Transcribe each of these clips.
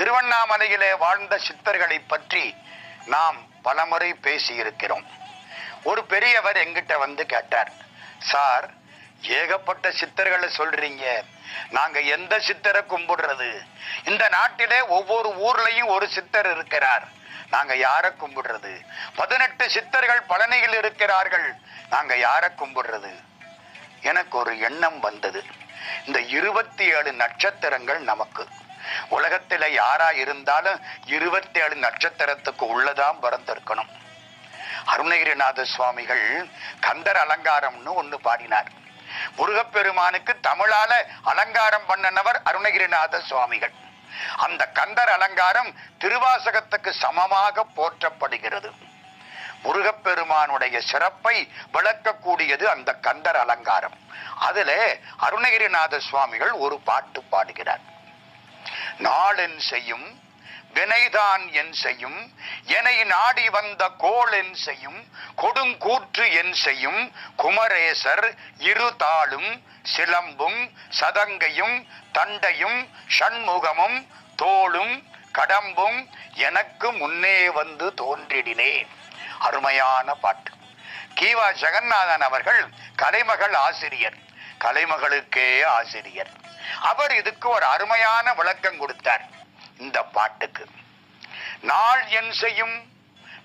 திருவண்ணாமலையிலே வாழ்ந்த சித்தர்களை பற்றி நாம் பலமுறை பேசியிருக்கிறோம். ஒரு பெரியவர் எங்கிட்ட வந்து கேட்டார், சார், ஏகப்பட்ட சித்தர்களை சொல்றீங்க, நாங்க எந்த சித்தரை கும்பிடுறது? இந்த நாட்டிலே ஒவ்வொரு ஊர்லயும் ஒரு சித்தர் இருக்கிறார், நாங்க யாரை கும்பிடுறது? 18 சித்தர்கள் பழனியில் இருக்கிறார்கள், நாங்க யாரை கும்பிடுறது? எனக்கு ஒரு எண்ணம் வந்தது. இந்த 27 நட்சத்திரங்கள் நமக்கு, உலகத்துல யாரா இருந்தாலும் 27 நட்சத்திரத்துக்கு உள்ளதான் பிறந்திருக்கணும். அருணகிரிநாத சுவாமிகள் கந்தர் அலங்காரம்னு ஒண்ணு பாடினார். முருகப்பெருமானுக்கு தமிழால அலங்காரம் பண்ணனவர் அருணகிரிநாத சுவாமிகள். அந்த கந்தர் அலங்காரம் திருவாசகத்துக்கு சமமாக போற்றப்படுகிறது. முருகப்பெருமானுடைய சிறப்பை விளக்கக்கூடியது அந்த கந்தர் அலங்காரம். அதுல அருணகிரிநாத சுவாமிகள் ஒரு பாட்டு பாடுகிறார். நாளென் செய்யும் வினைதான் என் செய்யும், என்னை நாடி வந்த கோள் என் செய்யும், கொடுங்கூற்று என் செய்யும், குமரேசர் இரு தாளும் சிலம்பும் சதங்கையும் தண்டையும் ஷண்முகமும் தோளும் கடம்பும் எனக்கு முன்னே வந்து தோன்றிடினேன். அருமையான பாட்டு. கீவா ஜெகநாதன் அவர்கள் கலைமகள் ஆசிரியர், கலைமகளுக்கே ஆசிரியர். அவர் இதுக்கு ஒரு அருமையான விளக்கம் கொடுத்தார். இந்த பாட்டுக்கு நாள் என் செய்யும்,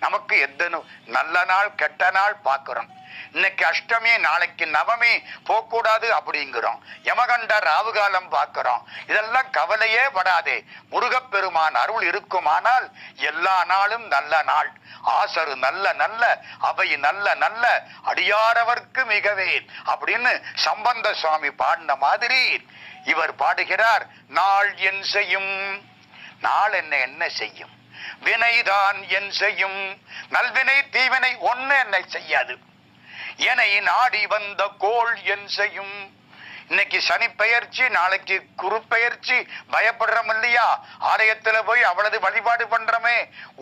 நமக்கு எத்தனை நல்ல நாள் கெட்ட நாள் பார்க்கிறோம். இன்னைக்கு அஷ்டமி, நாளைக்கு நவமி போகக்கூடாது அப்படிங்கிறோம். யமகண்ட ராவுகாலம் பார்க்கிறோம். இதெல்லாம் கவலையே படாதே, முருகப்பெருமான் அருள் இருக்குமானால் எல்லா நாளும் நல்ல நாள். ஆசரு நல்ல நல்ல அவை நல்ல நல்ல அடியாரவர்க்கு மிகவே அப்படின்னு சம்பந்த சுவாமி பாடின மாதிரி இவர் பாடுகிறார். நாள் என் செய்யும், நாள் என்ன செய்யும்? வினைதான் என் செய்யும், நல்வினை தீவினை ஒண்ணு என்னை செய்யாது. என்னை நாடி வந்த கோள் என் செய்யும். இன்னைக்கு சனி பெயர்ச்சி, நாளைக்கு குரு பெயர்ச்சி, பயப்படுறோம் இல்லையா? ஆலயத்துல போய் அவ்வளவு வழிபாடு பண்றோமே,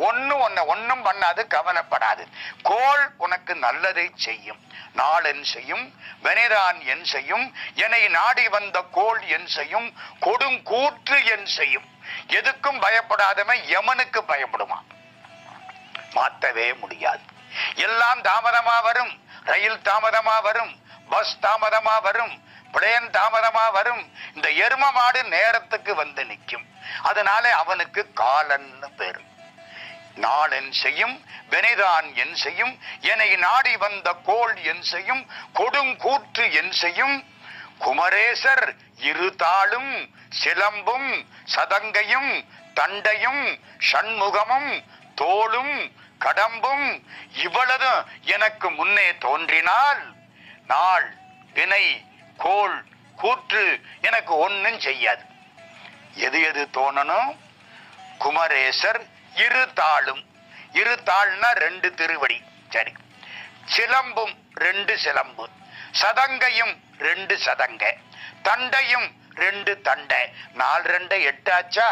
ஒன்னும் பண்ணாது, கவலைப்படாது. கோள் உனக்கு நல்லதை செய்யும். நாள் என் செய்யும், வினைதான் என் செய்யும், என்னை நாடி வந்த கோள் என் செய்யும், கொடுங்கூற்று என் செய்யும். எதுக்கும் பயப்படாதவன் யமனுக்கு பயப்படுமா? மாற்றவே முடியாது. எல்லாம் தாமதமா வரும், ரயில் தாமதமா வரும், பஸ் தாமதமா வரும், பிளேன் தாமதமா வரும். இந்த எரும மாடு நேரத்துக்கு வந்து நிற்கும். அதனால அவனுக்கு காலன்னு பேரு. நாள் என் செய்யும், வினைதான் என் செய்யும், என்னை நாடி வந்த கோள் என் செய்யும், கொடுங்கூற்று என் செய்யும், குமரேசர் இரு தாளும் சிலம்பும் சதங்கையும் தண்டையும் ஷண்முகமும் தோளும் கடம்பும் இவ்வளவு எனக்கு முன்னே தோன்றினால் நாள் வினை கோள் கூற்று எனக்கு ஒன்னும் செய்யாது. எது எது தோணணும்? குமரேசர் இரு தாளும், இரு தாள்னா 2 திருவடி, சரி. சிலம்பும் 2 சிலம்பு, சதங்கையும் 2 சதங்கை, தண்டையும் 2 தண்டை. 4 2 8 ஆச்சா?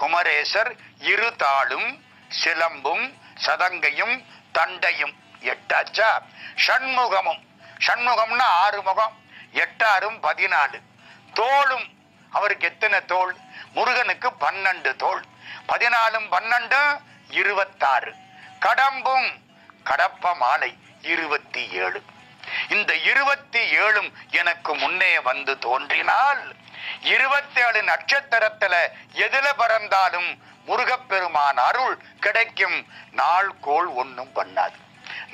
குமரேசர் இரு தாளும் சிலம்பும் சதங்கையும் தண்டையும் 8 ஆச்சா? ஷண்முகமும், ஷண்முகம்னா 6 முகம், 8 6 14. தோளும், அவருக்கு எத்தனை தோள்? முருகனுக்கு 12 தோள், 14 12 26. கடம்பும், கடப்ப மாலை 27. இந்த 27 எனக்கு முன்னே வந்து தோன்றினால் 27 நட்சத்திரத்துல எதுல பிறந்தாலும் முருகப்பெருமான் அருள் கிடைக்கும். நாள் கோள் ஒன்னும் பண்ணாது.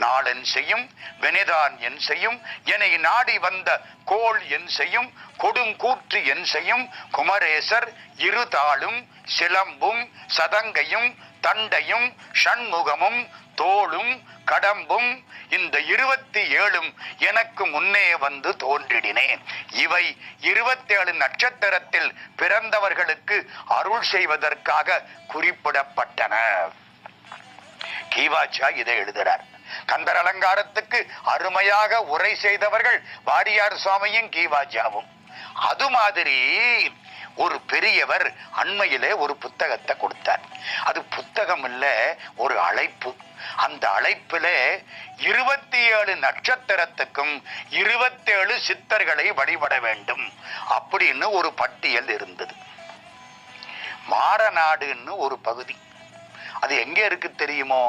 நாள் என் செய்யும், வினைதான் என் செய்யும், என்னை நாடி வந்த கோள் என் செய்யும், கொடுங்கூற்று என் செய்யும், குமரேசர் இரு தாளும் சிலம்பும் சதங்கையும் தண்டையும் ஷண்முகமும் தோளும் கடம்பும் இந்த 27 எனக்கு முன்னே வந்து தோன்றிடினேன். இவை 27 நட்சத்திரத்தில் பிறந்தவர்களுக்கு அருள் செய்வதற்காக குறிப்பிடப்பட்டன. கீவாச்சா இதை எழுதுறார். கந்தர் அலங்காரத்துக்கு அருமையாக உரை செய்தவர்கள் வாரியார் சுவாமியும் கீவாச்சாவும். அது மாதிரி ஒரு பெரியவர் அண்மையிலே ஒரு புத்தகத்தை கொடுத்தார். அது புத்தகம் இல்ல, ஒரு அழைப்பு. அந்த அழைப்புல 27 நட்சத்திரத்துக்கும் 27 சித்தர்களை வழிபட வேண்டும் அப்படின்னு ஒரு பட்டியல் இருந்தது. மாரநாடுன்னு ஒரு பகுதி. அது எங்க இருக்கு தெரியுமோ?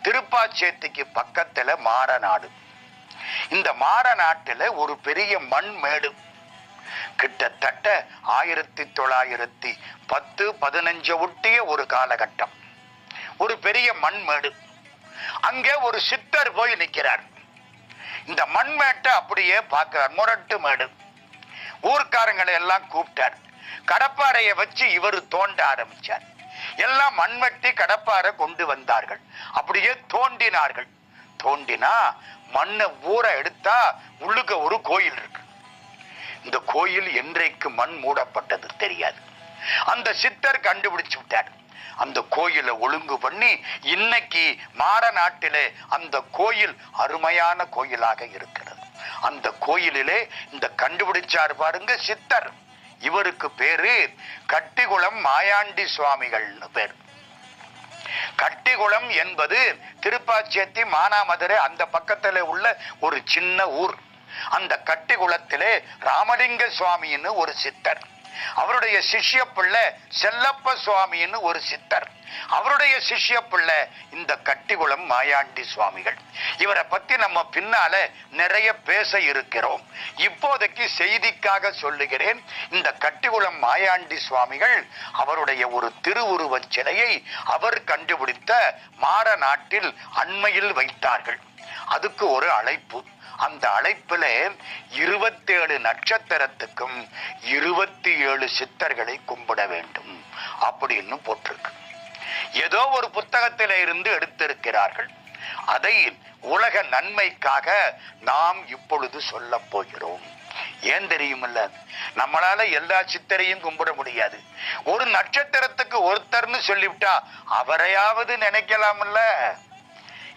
திருப்பாச்சேத்திக்கு பக்கத்துல மாரநாடு. இந்த மாரநாட்டுல ஒரு பெரிய மண் மேடு, கிட்டத்தட்ட 1910-15 ஒட்டிய ஒரு காலகட்டம், ஒரு பெரிய மண்மேடு. அங்கே ஒரு சித்தர் போய் நிற்கிறார். இந்த மண்மேட்டை அப்படியே பார்க்கிறார். முரட்டு மேடு. ஊர்க்காரங்களை எல்லாம் கூப்பிட்டார். கடப்பாறையை வச்சு இவர் தோண்ட ஆரம்பிச்சார். எல்லாம் மண்வெட்டி கடப்பாறை கொண்டு வந்தார்கள். அப்படியே தோண்டினார்கள். தோண்டினா மண்ணை ஊற எடுத்தா உள்ளுக்க ஒரு கோயில் இருக்கு. இந்த கோயில் என்றைக்கு மண் மூடப்பட்டது தெரியாது. அந்த சித்தர் கண்டுபிடிச்சு விட்டார். அந்த கோயிலை ஒழுங்கு பண்ணி இன்னைக்கு மாரநாட்டிலே அந்த கோயில் அருமையான கோயிலாக இருக்கிறது. அந்த கோயிலிலே இந்த கண்டுபிடிச்சார் பாருங்க சித்தர். இவருக்கு பேரு கட்டிகுளம் மாயாண்டி சுவாமிகள்னு பேர். கட்டிகுளம் என்பது திருப்பாச்சேத்தி மானாமதுரை அந்த பக்கத்துல உள்ள ஒரு சின்ன ஊர். அந்த கட்டிகுளத்திலே ராமலிங்க சுவாமின்னு ஒரு சித்தர், அவருடைய சிஷ்ய பிள்ளை செல்லப்ப சுவாமின்னு ஒரு சித்தர், அவருடைய சிஷ்ய பிள்ளை இந்த கட்டிகுளம் மாயாண்டி சுவாமிகள். இவரை பத்தி நம்ம பின்னால நிறைய பேச இருக்கிறோம். இப்போதைக்கு செய்திக்காக சொல்லுகிறேன். இந்த கட்டிகுளம் மாயாண்டி சுவாமிகள் அவருடைய ஒரு திருவுருவச் சிலையை அவர் கண்டுபிடித்த மாரநாட்டில் அண்மையில் வைத்தார்கள். அதுக்கு ஒரு அழைப்பு. அந்த அழைப்புல 27 நட்சத்திரத்துக்கும் 27 சித்தர்களை கும்பிட வேண்டும் அப்படின்னு போட்டிருக்கு. ஏதோ ஒரு புத்தகத்தில இருந்து எடுத்திருக்கிறார்கள். அதை உலக நன்மைக்காக நாம் இப்பொழுது சொல்ல போகிறோம். ஏன் தெரியுமில்ல, நம்மளால எல்லா சித்தரையும் கும்பிட முடியாது. ஒரு நட்சத்திரத்துக்கு ஒருத்தர்னு சொல்லிவிட்டா அவரையாவது நினைக்கலாம்ல.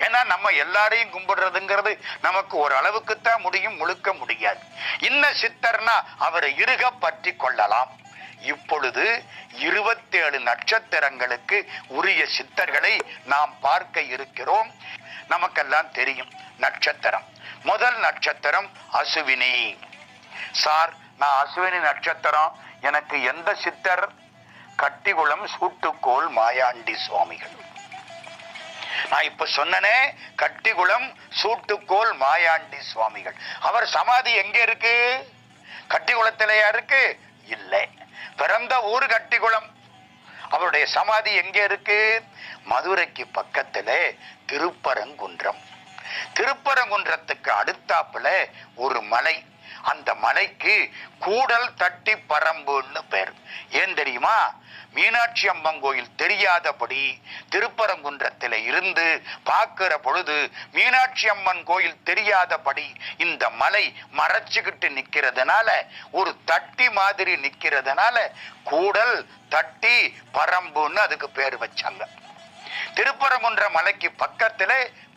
ஏன்னா நம்ம எல்லாரையும் கும்பிடுறதுங்கிறது நமக்கு ஒரு அளவுக்குத்தான் முடியும், முழுக்க முடியாது. இன்ன சித்தர்னா அவரை இறுக பற்றி கொள்ளலாம். இப்பொழுது 27 நட்சத்திரங்களுக்கு உரிய சித்தர்களை நாம் பார்க்க இருக்கிறோம். நமக்கெல்லாம் தெரியும் நட்சத்திரம். முதல் நட்சத்திரம் அசுவினி. சார், நான் அசுவினி நட்சத்திரம், எனக்கு எந்த சித்தர்? கட்டிகுளம் சூட்டுக்கோள் மாயாண்டி சுவாமிகள். நான் இப்ப சொன்னனே, கட்டிகுளம் சூட்டுக்கோள் மாயாண்டி சுவாமிகள். அவர் சமாதி எங்க இருக்கு? கட்டிகுளத்திலேயா இருக்கு? இல்லை, பிறந்த ஊர் கட்டிகுளம். அவருடைய சமாதி எங்க இருக்கு? மதுரைக்கு பக்கத்திலே திருப்பரங்குன்றம். திருப்பரங்குன்றத்துக்கு அடுத்தாப்புல ஒரு மலை. அந்த மலைக்கு கூடல் தட்டி பரம்புன்னு பேர். ஏன் தெரியுமா? மீனாட்சி அம்மன் கோயில் தெரியாதபடி திருப்பரங்குன்றத்தில இருந்து பார்க்கிற பொழுது மீனாட்சி அம்மன் கோயில் தெரியாதபடி இந்த மலை மறைச்சுக்கிட்டு நிக்கிறதுனால, ஒரு தட்டி மாதிரி நிக்கிறதுனால கூடல் தட்டி பரம்புன்னு அதுக்கு பேர் வச்சாங்க. திருப்பரங்குன்ற மலைக்கு பக்கத்துல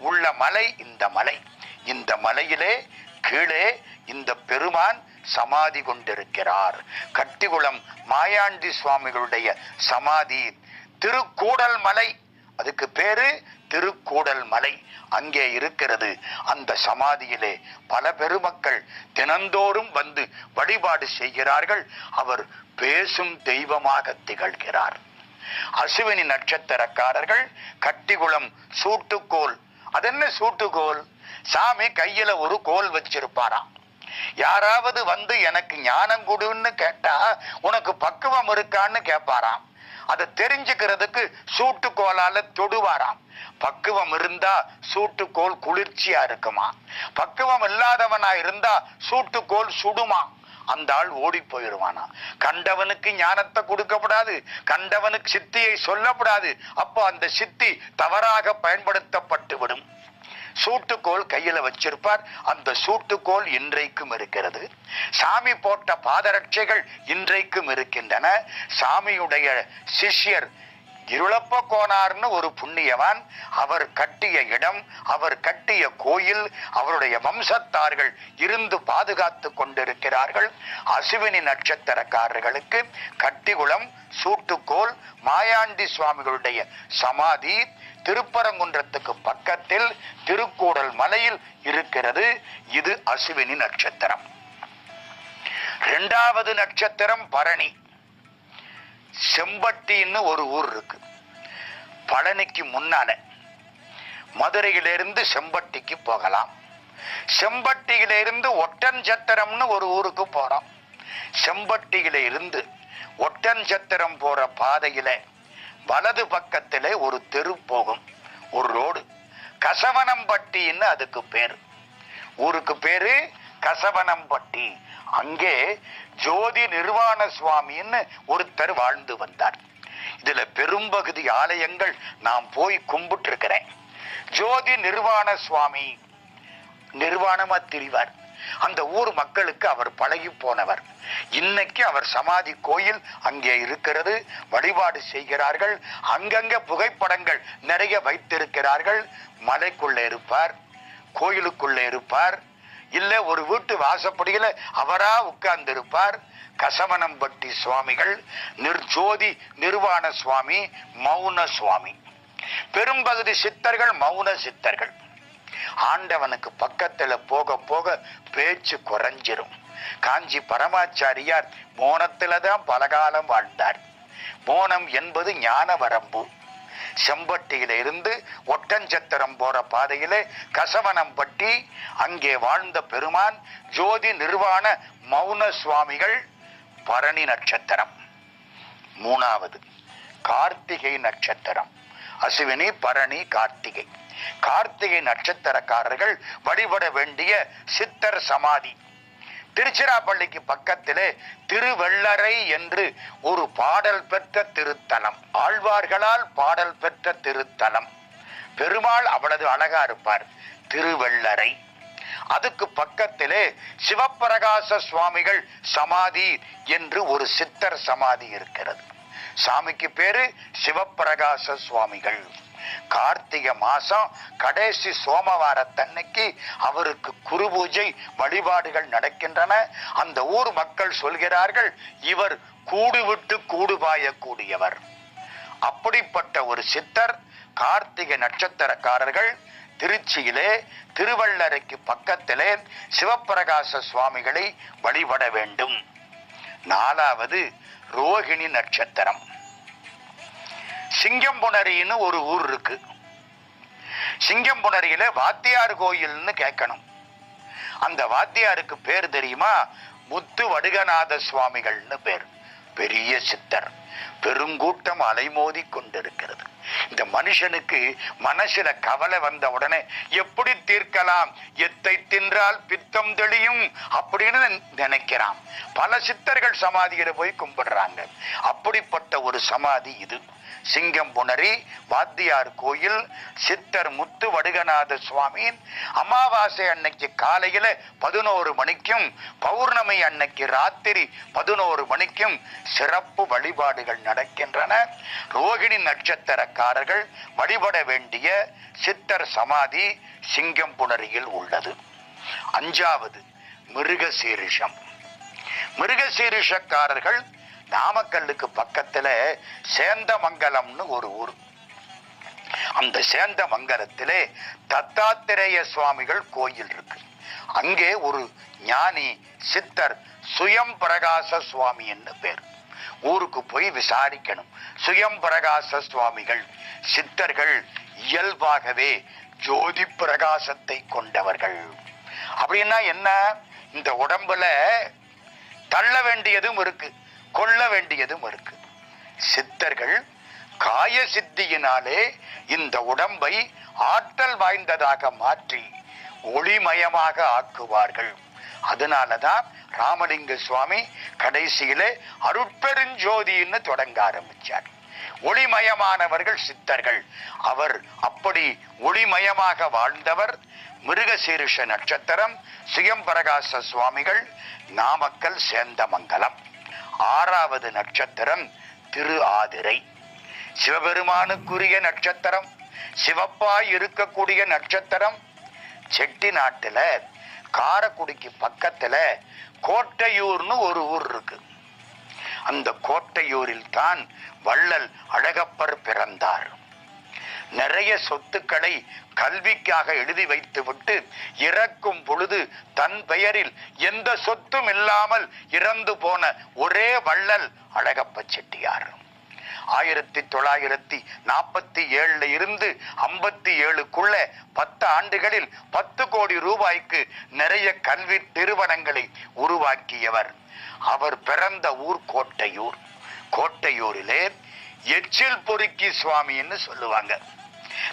உள்ள மலை இந்த மலை. இந்த மலையிலே கீழே இந்த பெருமான் சமாதி கொண்டிருக்கிறார். கட்டிகுளம் மாயாண்டி சுவாமிகளுடைய சமாதி திருக்கூடல் மலை. அதுக்கு பேரு திருக்கூடல் மலை. அங்கே இருக்கிறது. அந்த சமாதியிலே பல பெருமக்கள் தினந்தோறும் வந்து வழிபாடு செய்கிறார்கள். அவர் பேசும் தெய்வமாக திகழ்கிறார். அசுவினி நட்சத்திரக்காரர்கள் கட்டிகுளம் சூட்டுக்கோள். அதென்ன சூட்டுக்கோள்? சாமி கையில ஒரு கோல் வச்சிருப்பாராம். யாராவது வந்து எனக்கு ஞானம் கொடுன்னு கேட்டா உனக்கு பக்குவம் இருக்கான்னு கேட்பாராம். அதை தெரிஞ்சுக்கிறதுக்கு சூட்டுக்கோளால தொடுவாராம். பக்குவம் இருந்தா சூட்டுக்கோள் குளிர்ச்சியா இருக்குமா, பக்குவம் இல்லாதவனா இருந்தா சூட்டுக்கோள் சுடுமா. அந்த ஆள் ஓடி போயிடுவானா. கண்டவனுக்கு ஞானத்தை கொடுக்கப்படாது, கண்டவனுக்கு சித்தியை சொல்லப்படாது. அப்போ அந்த சித்தி தவறாக பயன்படுத்தப்பட்டு விடும். சூட்டுக்கோள் கையில வச்சிருப்பார். அந்த சூட்டுக்கோள் இன்றைக்கும் இருக்கிறது. சாமி போட்ட பாதரட்சைகள் இன்றைக்கும் இருக்கின்றன. சாமியுடைய சிஷ்யர் இருளப்ப கோனார்னு ஒரு புண்ணியவான், அவர் கட்டிய இடம், அவர் கட்டிய கோயில், அவருடைய வம்சத்தார்கள் இருந்து பாதுகாத்து கொண்டிருக்கிறார்கள். அசுவினி நட்சத்திரக்காரர்களுக்கு கட்டிகுளம் சூட்டுக்கோள் மாயாண்டி சுவாமிகளுடைய சமாதி திருப்பரங்குன்றத்துக்கு பக்கத்தில் திருக்கூடல் மலையில் இருக்கிறது. இது அசுவினி நட்சத்திரம். இரண்டாவது நட்சத்திரம் பரணி. செம்பட்டின்னு ஒரு ஊர் இருக்கு. பழனிக்கு முன்னால மதுரையிலிருந்து செம்பட்டிக்கு போகலாம். செம்பட்டியிலிருந்து ஒட்டன்சத்திரம்னு ஒரு ஊருக்கு போறோம். செம்பட்டியில இருந்து ஒட்டன்சத்திரம் போற பாதையில வலது பக்கத்திலே ஒரு தெரு போகும், ஒரு ரோடு. கசவனம்பட்டின்னு அதுக்கு பேரு. ஊருக்கு பேரு கசவனம்பட்டி. அங்கே ஜோதி நிர்வாண சுவாமின்னு ஒருத்தர் வாழ்ந்து வந்தார். இதுல பெரும்பகுதி ஆலயங்கள் நான் போய் கும்பிட்டு இருக்கிறேன். ஜோதி நிர்வாண சுவாமி நிர்வாணமா திரிவார். அந்த ஊர் மக்களுக்கு அவர் பழகி போனவர். இன்னைக்கு அவர் சமாதி கோயில் அங்கே இருக்கிறது, வழிபாடு செய்கிறார்கள். அங்கங்க புகைப்படங்கள் நிறைய வைத்திருக்கிறார்கள். மலைக்குள்ள இருப்பார், கோயிலுக்குள்ள இருப்பார், இல்ல ஒரு வீட்டு வாசப்படியில அவரா உட்கார்ந்து இருப்பார். கசவனம்பட்டி சுவாமிகள் ஜோதி நிர்வாண சுவாமி மௌன சுவாமி. பெரும்பகுதி சித்தர்கள் மௌன சித்தர்கள். ஆண்டவனுக்கு பக்கத்துல போக போக பேச்சு குறைஞ்சிரும். காஞ்சி பரமாச்சாரியார் மோனத்துலதான் பலகாலம் வாழ்ந்தார். மோனம் என்பது ஞான வரம்பு. செம்பட்டியில இருந்து ஒட்டன்சத்திரம் போற பாதையிலே கசவனம்பட்டி, அங்கே வாழ்ந்த பெருமான் ஜோதி நிர்வாண மௌன சுவாமிகள். பரணி நட்சத்திரம். மூணாவது கார்த்திகை நட்சத்திரம். அசுவினி, பரணி, கார்த்திகை. கார்த்திகை நட்சத்திரக்காரர்கள் வழிபட வேண்டிய சித்தர் சமாதி திருச்சிராப்பள்ளிக்கு பக்கத்திலே திருவெள்ளரை என்று ஒரு பாடல் பெற்ற திருத்தலம், ஆழ்வார்களால் பாடல் பெற்ற திருத்தலம். பெருமாள் அவ்வளவு அழகா இருப்பார். திருவெள்ளரை. அதுக்கு பக்கத்திலே சிவப்பிரகாச சுவாமிகள் சமாதி என்று ஒரு சித்தர் சமாதி இருக்கிறது. சாமிக்கு பேரு சிவப்பிரகாச சுவாமிகள். கார்த்திகை மாசம் கடைசி சோமவாரத்தன்னைக்கு அவருக்கு குரு பூஜை வழிபாடுகள் நடக்கின்றன. அந்த ஊர் மக்கள் சொல்கிறார்கள், இவர் கூடு விட்டு கூடு பாயக்கூடியவர். அப்படிப்பட்ட ஒரு சித்தர். கார்த்திகை நட்சத்திரக்காரர்கள் திருச்சியிலே திருவள்ளரைக்கு பக்கத்திலே சிவப்பிரகாச சுவாமிகளை வழிபட வேண்டும். நாலாவது ரோகிணி நட்சத்திரம். சிங்கம்புணரின்னு ஒரு ஊர் இருக்கு. சிங்கம்புணரியில வாத்தியார் கோயில்னு கேட்கணும். அந்த வாத்தியாருக்கு பேர் தெரியுமா? முத்து வடுகநாத சுவாமிகள்னு பேர். பெரிய சித்தர். பெருங்கூட்டம் அலைமோதி கொண்டிருக்கிறது. இந்த மனுஷனுக்கு மனசுல கவலை வந்த உடனே எப்படி தீர்க்கலாம், எத்தை தின்றால் பித்தம் தெளியும் அப்படின்னு நினைக்கிறான். பல சித்தர்கள் சமாதியில போய் கும்பிடுறாங்க. அப்படிப்பட்ட ஒரு சமாதி இது. சிங்கம்புணரி வாத்தியார் கோயில். சித்தர் முத்து வடுகநாத சுவாமி. அமாவாசை அன்னைக்கு காலையில 11 மணிக்கும் பௌர்ணமி அன்னைக்கு ராத்திரி 11 மணிக்கும் சிறப்பு வழிபாடுகள் நடக்கின்றன. ரோகிணி நட்சத்திரக்காரர்கள் வழிபட வேண்டிய சித்தர் சமாதி சிங்கம்புணரியில் உள்ளது. அஞ்சாவது மிருகசீரிஷம். மிருகசீரிஷக்காரர்கள் நாமக்கல்லுக்கு பக்கத்துல சேந்தமங்கலம்னு ஒரு ஊர். அந்த சேந்தமங்கலத்திலே தத்தாத்திரேய சுவாமிகள் கோயில் இருக்கு. அங்கே ஒரு ஞானி சித்தர் சுயம் பிரகாச சுவாமி என்று பேர். ஊருக்கு போய் விசாரிக்கணும். சுயம் பிரகாச சுவாமிகள். சித்தர்கள் இயல்பாகவே ஜோதி பிரகாசத்தை கொண்டவர்கள். அப்படின்னா என்ன? இந்த உடம்புல தள்ள வேண்டியதும் இருக்கு, கொள்ள வேண்டியதும் இருக்கு. சித்தர்கள் காய சித்தியினாலே இந்த உடம்பை ஆற்றல் வாய்ந்ததாக மாற்றி ஒளிமயமாக ஆக்குவார்கள். அதனாலதான் ராமலிங்க சுவாமி கடைசியிலே அருட்பெருஞ்சோதின்னு தொடங்க ஆரம்பிச்சார். ஒளிமயமானவர்கள் சித்தர்கள். அவர் அப்படி ஒளிமயமாக வாழ்ந்தவர். மிருகசீரிஷ நட்சத்திரம் சுயம்பிரகாச சுவாமிகள். நாமக்கல் சேந்தமங்கலம். ஆறாவது நட்சத்திரம் திரு ஆதிரை. சிவபெருமானுக்குரிய நட்சத்திரம். சிவப்பாய் இருக்கக்கூடிய நட்சத்திரம். செட்டி நாட்டுல காரைக்குடிக்கு பக்கத்துல கோட்டையூர்னு ஒரு ஊர் இருக்கு. அந்த கோட்டையூரில் தான் வள்ளல் அழகப்பர் பிறந்தார். நிறைய சொத்துக்களை கல்விக்காக எழுதி வைத்து விட்டு இறக்கும் பொழுது தன் பெயரில் எந்த சொத்தும் இல்லாமல் இறந்து போன ஒரே வள்ளல் அழகப்ப செட்டியார். 1947 இருந்து 57க்குள்ள 10 ஆண்டுகளில் 10 கோடி ரூபாய்க்கு நிறைய கல்வி நிறுவனங்களை உருவாக்கியவர். அவர் பிறந்த ஊர் கோட்டையூர். கோட்டையூரிலே எச்சில் பொறுக்கி சுவாமின்னு சொல்லுவாங்க.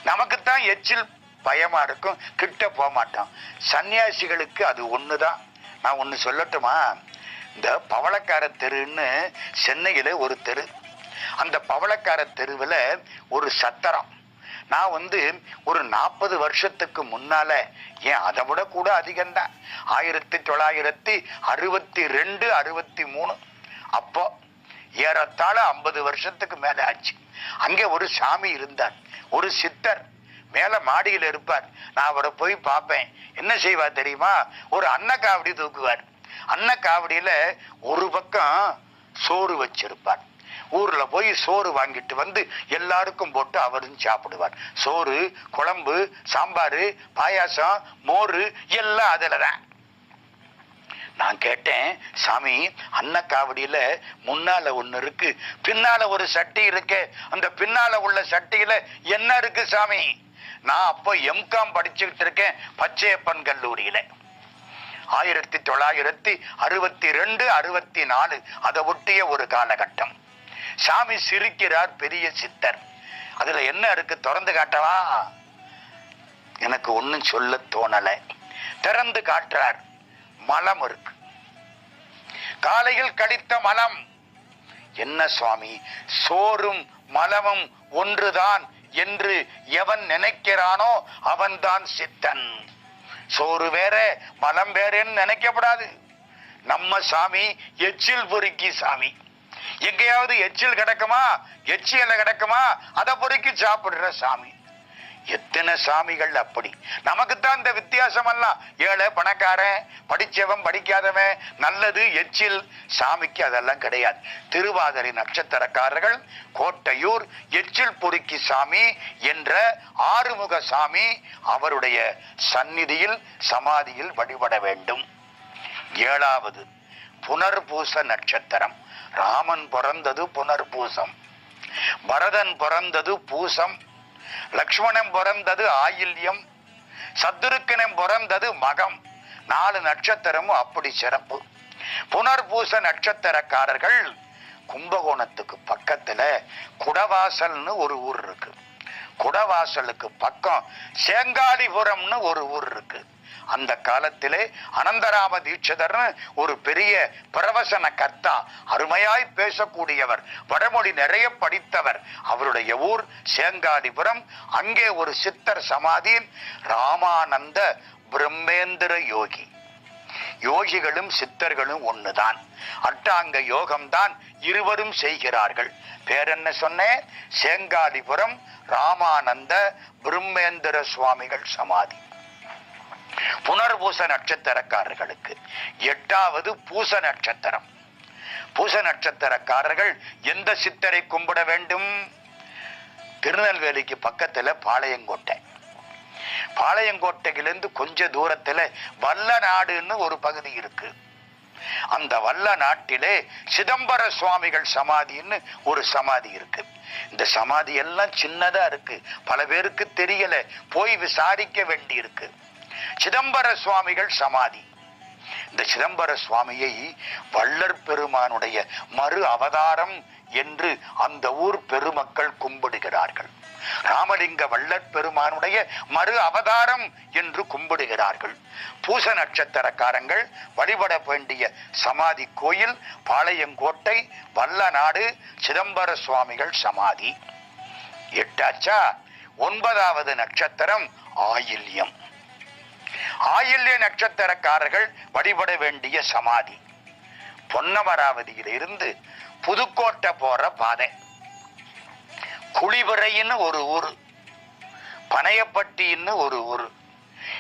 நமக்குத்தான் எச்சில் பயமா இருக்கும், கிட்ட போக மாட்டோம். சன்னியாசிகளுக்கு அது ஒண்ணுதான். நான் ஒண்ணு சொல்லட்டுமா? இந்த பவளக்கார தெருன்னு சென்னையில ஒரு தெரு. அந்த பவளக்கார தெருவில் ஒரு சத்திரம். நான் ஒரு 40 வருஷத்துக்கு முன்னால, ஏன் அதை விட கூட அதிகம்தான், 1962 63 அப்போ ஏறத்தாழ 50 வருஷத்துக்கு மேல ஆச்சு. அங்கே ஒரு சாமி இருந்தார், ஒரு சித்தர். மேல மாடியில் இருப்பார். நான் அவரை போய் பார்ப்பேன். என்ன செய்வார் தெரியுமா? ஒரு அன்னக்காவடி தூக்குவார். அன்னக்காவடியில ஒரு பக்கம் சோறு வச்சிருப்பார். ஊர்ல போய் சோறு வாங்கிட்டு வந்து எல்லாருக்கும் போட்டு அவரும் சாப்பிடுவார். சோறு, குழம்பு, சாம்பாரு, பாயாசம், மோரு எல்லாம் அதுலதான். நான் கேட்டேன், சாமி, அன்னக்காவடியில முன்னால ஒண்ணு இருக்கு, பின்னால ஒரு சட்டி இருக்கு, அந்த பின்னால உள்ள சட்டியில என்ன இருக்கு சாமி? நான் அப்போ எம்காம் படிச்சுக்கிட்டு இருக்கேன் பச்சையப்பன் கல்லூரியில. 1962 64 அதை ஒட்டிய ஒரு காலகட்டம். சாமி சிரிக்கிறார், பெரிய சித்தர். அதுல என்ன இருக்கு திறந்து காட்டவா? எனக்கு ஒண்ணும் சொல்ல தோணல. திறந்து காட்டுறார். மலம் இருக்கு. காலையில் கழித்த மலம். என்ன சுவாமி, சோறும் மலமும் ஒன்றுதான் என்று எவன் நினைக்கிறானோ அவன்தான் சித்தன். சோறு வேற மலம் வேறன்னு நினைக்கப்படாது. நம்ம சாமி எச்சில் பொறுக்கி சாமி. எங்கேயாவது எச்சில் கிடக்குமா, எச்சியல கிடக்குமா, அதை பொறுக்கி சாப்பிடுற சாமி. எத்தனை சாமிகள் அப்படி. நமக்குத்தான் இந்த வித்தியாசம் எல்லாம். ஏழை பணக்காரன், படிச்சவன் படிக்காதவன், நல்லது எச்சில். சாமிக்கு அதெல்லாம் கிடையாது. திருவாதிரை நட்சத்திரக்காரர்கள் கோட்டையூர் எச்சில் பொறுக்கி சாமி என்ற ஆறுமுக சாமி அவருடைய சந்நிதியில் சமாதியில் வழிபட வேண்டும். 7வது புனர்பூச நட்சத்திரம். ராமன் பிறந்தது புனர்பூசம், பரதன் பிறந்தது பூசம், லக்ஷ்மணன் பிறந்தது ஆயில்யம், சத்துருக்கனன் பிறந்தது மகம். 4 நட்சத்திரமும் அப்படி சிறப்பு. புனர்பூச நட்சத்திரக்காரர்கள் கும்பகோணத்துக்கு பக்கத்துல குடவாசல்னு ஒரு ஊர் இருக்கு. குடவாசலுக்கு பக்கம் சேங்காலிபுரம்னு ஒரு ஊர் இருக்கு. அந்த காலத்திலே அனந்தராம தீட்சிதர்னு ஒரு பெரிய பிரவசன கர்த்தா, அருமையாய் பேசக்கூடியவர், வடமொழி நிறைய படித்தவர். அவருடைய ஊர் சேங்காலிபுரம். அங்கே ஒரு சித்தர் சமாதி, ராமானந்த பிரம்மேந்திர யோகி. யோகிகளும் சித்தர்களும் ஒண்ணுதான். அட்டாங்க யோகம்தான் இருவரும் செய்கிறார்கள். பேர் என்ன சொன்னேன்? சேங்காலிபுரம் ராமானந்த பிரம்மேந்திர சுவாமிகள் சமாதி. புனர்பூச நட்சத்திரக்காரர்களுக்கு 8வது பூச நட்சத்திரம். பூச நட்சத்திரக்காரர்கள் எந்த சித்தரை கும்பிட வேண்டும்? திருநெல்வேலிக்கு பக்கத்துல பாளையங்கோட்டை. பாளையங்கோட்டையிலிருந்து கொஞ்ச தூரத்துல வல்லநாடுன்னு ஒரு பகுதி இருக்கு. அந்த வல்ல நாட்டிலே சிதம்பர சுவாமிகள் சமாதின்னு ஒரு சமாதி இருக்கு. இந்த சமாதி எல்லாம் சின்னதா இருக்கு, பல பேருக்கு தெரியல, போய் விசாரிக்க வேண்டி இருக்கு. சிதம்பர சுவாமிகள் சமாதி. இந்த சிதம்பர சுவாமியை வள்ளற் பெருமானுடைய மறு அவதாரம் என்று அந்த ஊர் பெருமக்கள் கும்பிடுகிறார்கள். ராமலிங்க வள்ளற் பெருமானுடைய மறு அவதாரம் என்று கும்பிடுகிறார்கள். பூச நட்சத்திரக்காரங்கள் வழிபட வேண்டிய சமாதி கோயில் பாளையங்கோட்டை வல்லநாடு சிதம்பர சுவாமிகள் சமாதி. 8ஆச்சா? 9வது நட்சத்திரம் ஆயில்யம். ஆயில்ய நட்சத்திரக்காரர்கள் வழிபட வேண்டிய சமாதி பொன்னமராவதியிலிருந்து புதுக்கோட்டை போற பாதை. குளிவிரைன்னு ஒரு ஊர், பனையப்பட்டின்னு ஒரு ஊர்.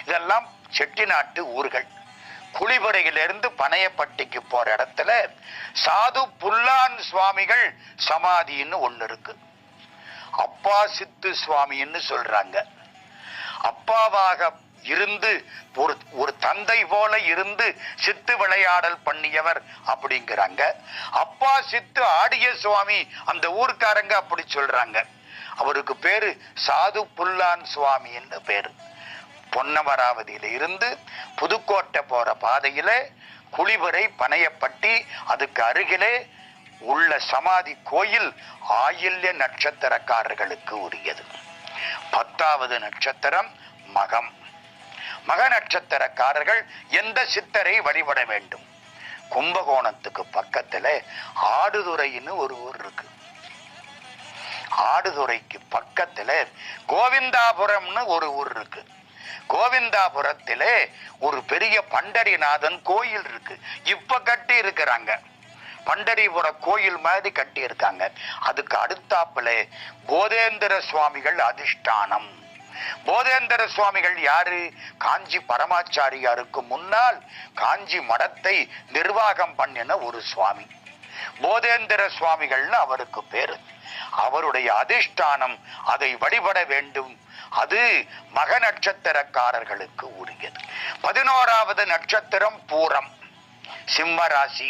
இதெல்லாம் செட்டிநாட்டு ஊர்கள். குளிவிரையிலிருந்து பனையப்பட்டிக்கு போற இடத்துல சாது புல்லான் சுவாமிகள் சமாதின்னு ஒண்ணு இருக்கு. அப்பா சித்து சுவாமின்னு சொல்றாங்க. அப்பாவாக இருந்து ஒரு ஒரு தந்தை போல இருந்து சித்து விளையாடல் பண்ணியவர் அப்படிங்கிறாங்க. அப்பா சித்து ஆடிய சுவாமி அந்த ஊர்க்காரங்க அப்படி சொல்றாங்க. அவருக்கு பேரு சாது புல்லான் சுவாமின்னு பேரு. பொன்னமராவதியில இருந்து புதுக்கோட்டை போற பாதையில குளிவரை பனையப்பட்டி அதுக்கு அருகிலே உள்ள சமாதி கோயில் ஆயில்ய நட்சத்திரக்காரர்களுக்கு உரியது. 10வது நட்சத்திரம் மகம். மக நட்சத்திரக்காரர்கள் எந்த சித்தரை வழிபட வேண்டும்? கும்பகோணத்துக்கு பக்கத்துல ஆடுதுறைன்னு ஒரு ஊர் இருக்கு. ஆடுதுறைக்கு பக்கத்துல கோவிந்தாபுரம்னு ஒரு ஊர் இருக்கு. கோவிந்தாபுரத்திலே ஒரு பெரிய பண்டரிநாதன் கோயில் இருக்கு. இப்ப கட்டி இருக்கிறாங்க. பண்டரிபுர கோயில் மாதிரி கட்டி இருக்காங்க. அதுக்கு அடுத்தாப்புல போதேந்திர சுவாமிகள் அதிஷ்டானம். போதேந்திர சுவாமிகள் யாரு? காஞ்சி பரமாச்சாரியாருக்கு முன்னால் காஞ்சி மடத்தை நிர்வாகம் பண்ணின ஒரு சுவாமி. போதேந்திர சுவாமிகள்னு அவருக்கு பேரு. அவருடைய அதிஷ்டானம், அதை வழிபட வேண்டும். அது மக நட்சத்திரக்காரர்களுக்கு உரியது. 11வது நட்சத்திரம் பூரம், சிம்ம ராசி.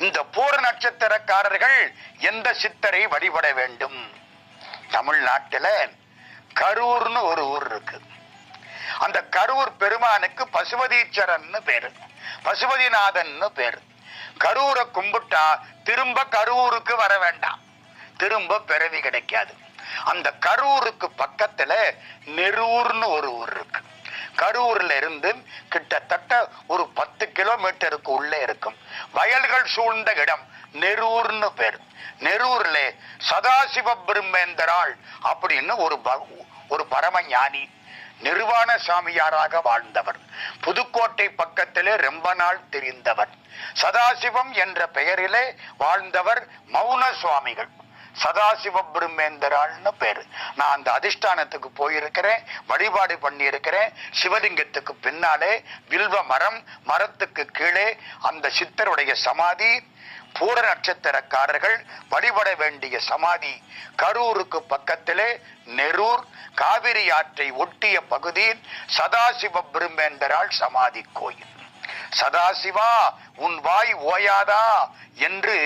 இந்த பூர நட்சத்திரக்காரர்கள் எந்த சித்தரை வழிபட வேண்டும்? தமிழ்நாட்டில கரூர்னு ஒரு ஊர் இருக்கு. அந்த கரூர் பெருமானுக்கு பசுபதீச்சரன் பேரு, பசுபதிநாதன் பேரு. கரூரை கும்பிட்டா திரும்ப கரூருக்கு வர வேண்டாம், திரும்ப பிறவி கிடைக்காது. அந்த கரூருக்கு பக்கத்துல நெரூர்னு ஒரு ஊர் இருக்கு. கரூர்ல இருந்து கிட்டத்தட்ட ஒரு 10 கிலோமீட்டருக்கு உள்ளே இருக்கும். வயல்கள் சூழ்ந்த இடம், நெரூர்னு பேர். நெரூர்ல சதாசிவ பிரம்மேந்தராள் அப்படின்னு ஒரு பரம ஞானி, நிர்வாண சாமியாராக வாழ்ந்தவர். புதுக்கோட்டை பக்கத்திலே ரொம்ப நாள் தெரிந்தவர். சதாசிவம் என்ற பெயரிலே வாழ்ந்தவர் மௌன சுவாமிகள். சதாசிவ பிரம்மேந்தராள்னு பேரு. நான் அந்த அதிஷ்டானத்துக்கு போயிருக்கிறேன், வழிபாடு பண்ணி இருக்கிறேன். சிவலிங்கத்துக்கு பின்னாலே வில்வ மரம், மரத்துக்கு கீழே அந்த சித்தருடைய சமாதி. பூர நட்சத்திரக்காரர்கள் வழிபட வேண்டிய சமாதி கரூருக்கு பக்கத்திலே நெரூர், காவிரி ஆற்றை ஒட்டிய பகுதியில் சதாசிவ பிரம்மேந்தராள் சமாதி கோயில். சதாசிவா உன் வாய் ஓயாதா என்று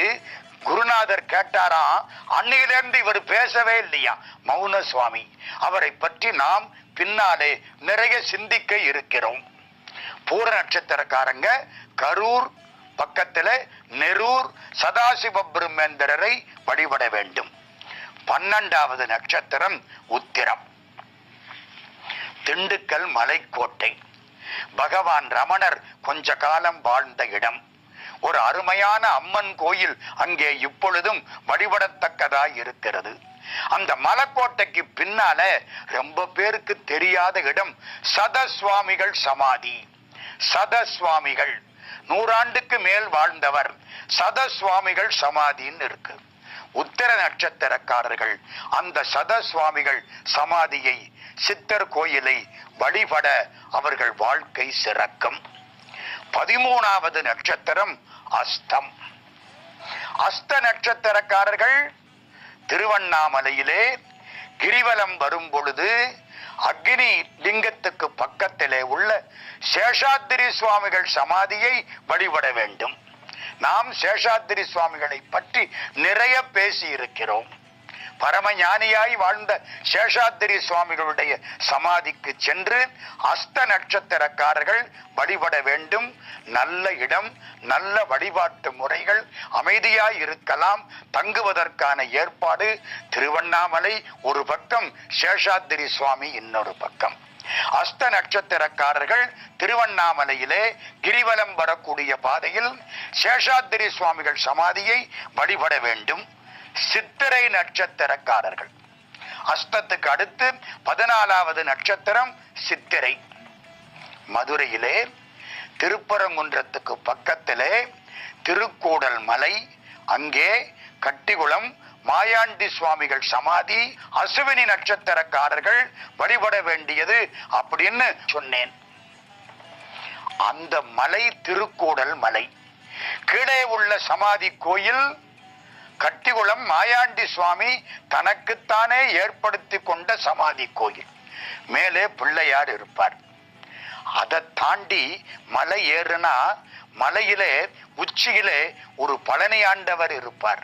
குருநாதர் கேட்டாராம். அன்னையிலிருந்து இவர் பேசவே இல்லையா மௌன சுவாமி. அவரை பற்றி நாம் பின்னாலே நிறைய சிந்திக்க இருக்கிறோம். பூர நட்சத்திரக்காரங்க கரூர் பக்கத்துல நெரூர் சதாசிவ பிரம்மேந்திரரை வழிபட வேண்டும். 12வது நட்சத்திரம் உத்திரம், திண்டுக்கல் மலைக்கோட்டை. பகவான் ரமணர் கொஞ்ச காலம் வாழ்ந்த இடம். ஒரு அருமையான அம்மன் கோயில் அங்கே இப்பொழுதும் வழிபடத்தக்கதாய் இருக்கிறது. அந்த மலைக்கோட்டைக்கு பின்னால ரொம்ப பேருக்கு தெரியாத இடம் சதசுவாமிகள் சமாதி. சதசுவாமிகள் 100 ஆண்டுக்கு மேல் வாழ்ந்தவர். சதசுவாமிகள் சமாதின்னு இருக்கு. உத்திர நட்சத்திரக்காரர்கள் அந்த சதசுவாமிகள் சமாதியை, சித்தர் கோயிலை வழிபட அவர்கள் வாழ்க்கை சிறக்கும். 13வது நட்சத்திரம் அஸ்தம். அஸ்த நட்சத்திரக்காரர்கள் திருவண்ணாமலையிலே கிரிவலம் வரும் பொழுது அக்னி லிங்கத்துக்கு பக்கத்திலே உள்ள சேஷாத்திரி சுவாமிகள் சமாதியை வழிபட வேண்டும். நாம் சேஷாத்திரி சுவாமிகளை பற்றி நிறைய பேசி இருக்கிறோம். பரமஞானியாய் வாழ்ந்த சேஷாத்திரி சுவாமிகளுடைய சமாதிக்கு சென்று அஸ்த நட்சத்திரக்காரர்கள் வழிபட வேண்டும். நல்ல இடம், நல்ல வழிபாட்டு முறைகள், அமைதியாய் இருக்கலாம். தங்குவதற்கான ஏற்பாடு திருவண்ணாமலை ஒரு பக்கம், சேஷாத்திரி சுவாமி இன்னொரு பக்கம். அஸ்த நட்சத்திரக்காரர்கள் திருவண்ணாமலையிலே கிரிவலம் வரக்கூடிய பாதையில் சேஷாத்திரி சுவாமிகள் சமாதியை வழிபட வேண்டும். சித்திரை நட்சத்திரக்காரர்கள் அஸ்தத்துக்கு அடுத்து 14வது நட்சத்திரம் சித்திரை. மதுரையிலே திருப்பரங்குன்றத்துக்கு பக்கத்திலே திருக்கூடல் மலை, அங்கே கட்டிகுளம் மாயாண்டி சுவாமிகள் சமாதி. அசுவினி நட்சத்திரக்காரர்கள் வழிபட வேண்டியது அப்படின்னு சொன்னேன். அந்த மலை திருக்கூடல் மலை. கீழே உள்ள சமாதி கோயில் கட்டிகுளம் மாயாண்டி சுவாமி தனக்குத்தானே ஏற்படுத்தி கொண்ட சமாதி கோயில். மேலே பிள்ளையார் இருப்பார். அதை தாண்டி மலை ஏறுனா மலையிலே உச்சியிலே ஒரு பழனி ஆண்டவர் இருப்பார்.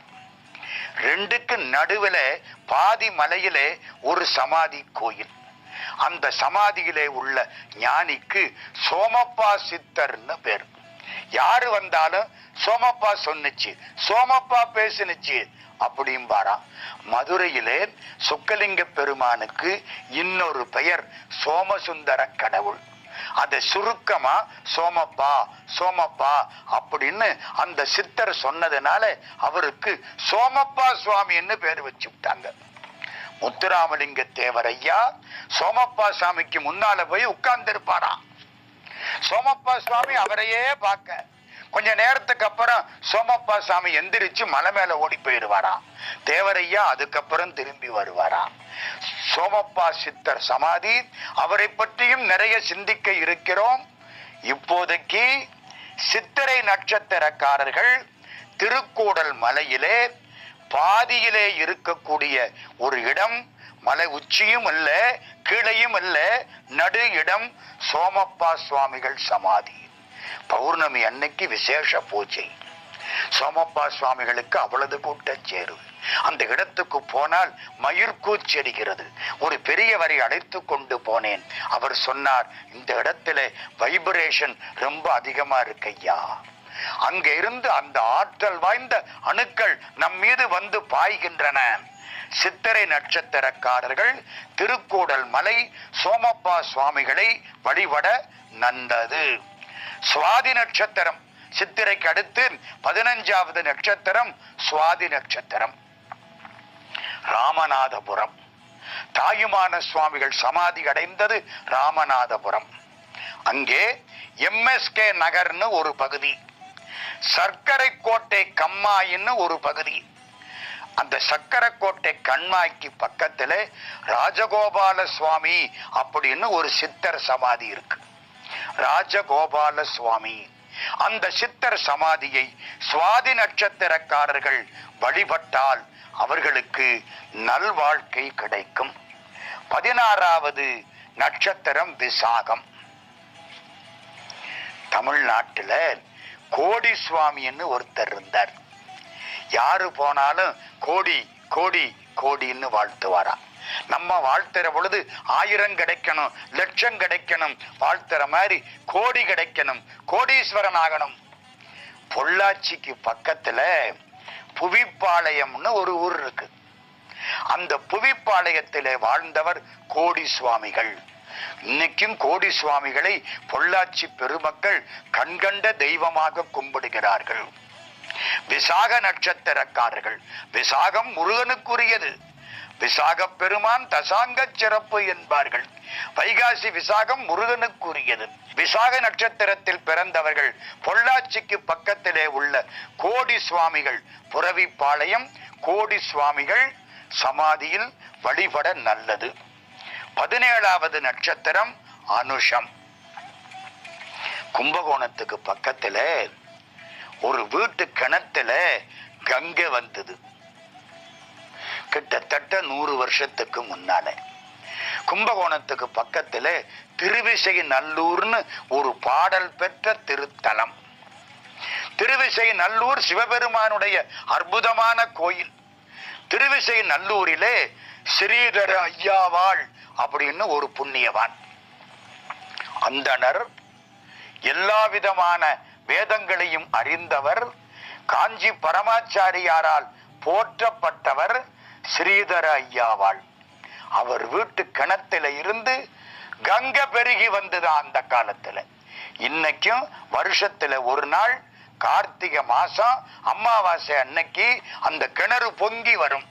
ரெண்டுக்கு நடுவில் பாதி மலையிலே ஒரு சமாதி கோயில். அந்த சமாதியிலே உள்ள ஞானிக்கு சோமப்பா சித்தர்னு பேர். யாரு வந்தாலும் சோமப்பா சொன்னுச்சு, சோமப்பா பேசுனுச்சு அப்படிம்பாராம். மதுரையிலே சொக்கலிங்க பெருமானுக்கு இன்னொரு பெயர் சோமசுந்தர கடவுள். அதை சுருக்கமா சோமப்பா சோமப்பா அப்படின்னு அந்த சித்தர் சொன்னதுனால அவருக்கு சோமப்பா சுவாமின்னு பேர் வச்சு விட்டாங்க. முத்துராமலிங்க தேவர் ஐயா சோமப்பா சாமிக்கு முன்னால போய் உட்கார்ந்து இருப்பாராம். சோமப்பா சுவாமி அவரையே பார்க்க கொஞ்ச நேரத்துக்கு அப்புறம் சோமப்பா சாமி எந்திரிச்சு மலை மேல ஓடி போயிடுவாராம். தேவரையா அதுக்கப்புறம் திரும்பி வருவாராம். சோமப்பா சித்தர் சமாதி, அவரை பற்றியும் நிறைய சிந்திக்க இருக்கிறோம். இப்போதைக்கு சித்திரை நட்சத்திரக்காரர்கள் திருக்கூடல் மலையிலே பாதியிலே இருக்கக்கூடிய ஒரு இடம், மலை உச்சியும் அல்ல கீழையும் அல்ல, நடு இடம் சோமப்பா சுவாமிகள் சமாதி. பௌர்ணமி அன்னைக்கு விசேஷ பூஜை. சோமப்பா சுவாமிகளுக்கு அவ்வளவு கூட்டம் சேருது. அந்த இடத்துக்கு போனால் மயிர்கூச்செடுகிறது. ஒரு பெரியவரை அழைத்து கொண்டு போனேன். அவர் சொன்னார், இந்த இடத்துல வைப்ரேஷன் ரொம்ப அதிகமா இருக்கு ஐயா. அங்க இருந்து அந்த ஆற்றல் வாய்ந்த அணுக்கள் நம் மீது வந்து பாய்கின்றன. சித்திரை நட்சத்திரக்காரர்கள் திருக்கூடல் மலை சோமப்பா சுவாமிகளை வழிபட நல்லது. சுவாதி நட்சத்திரம் சித்திரைக்கு அடுத்து 15வது நட்சத்திரம் சுவாதி நட்சத்திரம். ராமநாதபுரம் தாயுமான சுவாமிகள் சமாதி அடைந்தது ராமநாதபுரம். அங்கே எம்எஸ்கே நகர்னு ஒரு பகுதி, சர்க்கரை கோட்டை கம்மாயின்னு ஒரு பகுதி. அந்த சக்கரை கோட்டை கண்மாய்க்கு பக்கத்துல ராஜகோபால சுவாமி அப்படின்னு ஒரு சித்தர் சமாதி இருக்கு. ராஜகோபால சுவாமி அந்த சித்தர் சமாதியை சுவாதி நட்சத்திரக்காரர்கள் வழிபட்டால் அவர்களுக்கு நல்வாழ்க்கை கிடைக்கும். 16வது நட்சத்திரம் விசாகம். தமிழ்நாட்டில் கோடி சுவாமின்னு ஒருத்தர் இருந்தார். யாரு போனாலும் கோடி கோடி கோடின்னு வாழ்த்துவாரா. நம்ம வாழ்த்துற பொழுது 1000 கிடைக்கணும், லட்சம் கிடைக்கணும், வாழ்த்துற மாதிரி கோடி கிடைக்கணும், கோடீஸ்வரன் ஆகணும். பொள்ளாச்சிக்கு பக்கத்துல புவிப்பாளையம்னு ஒரு ஊர் இருக்கு. அந்த புவிப்பாளையத்திலே வாழ்ந்தவர் கோடி சுவாமிகள். இன்னைக்கும் கோடி சுவாமிகளை பொள்ளாச்சி பெருமக்கள் கண்கண்ட தெய்வமாக கும்பிடுகிறார்கள். விசாக நட்சத்திரக்காரர்கள், விசாகம் முருகனுக்குரியது. விசாக பெருமான் தசாங்க சிறப்பு என்பார்கள். வைகாசி விசாகம் முருகனுக்குரியது. விசாக நட்சத்திரத்தில் பிறந்தவர்கள் பொள்ளாச்சிக்கு பக்கத்திலே உள்ள கோடி சுவாமிகள் புரவிப்பாளையம் கோடி சுவாமிகள் சமாதியில் வழிபட நல்லது. 17வது நட்சத்திரம் அனுஷம். கும்பகோணத்துக்கு பக்கத்துல ஒரு வீட்டு கிணத்துல கங்கை வந்தது. கிட்டத்தட்ட 100 வருஷத்துக்கு முன்னால. கும்பகோணத்துக்கு பக்கத்துல திருவிசை நல்லூர்னு ஒரு பாடல் பெற்ற திருத்தலம். திருவிசை நல்லூர் சிவபெருமானுடைய அற்புதமான கோயில். திருவிசை நல்லூரிலே ஸ்ரீதர ஐயாவாள் அப்படின்னு ஒரு புண்ணியவான். அந்தணர், எல்லா விதமான வேதங்களையும் அறிந்தவர், காஞ்சி பரமாச்சாரியாரால் போற்றப்பட்டவர் ஸ்ரீதர ஐயாவாள். அவர் வீட்டு கிணத்துல இருந்து கங்கை பெருகி வந்ததா அந்த காலத்துல. இன்னைக்கும் வருஷத்துல ஒரு நாள் கார்த்திகை மாசம் அமாவாசை அன்னைக்கு அந்த கிணறு பொங்கி வரும்.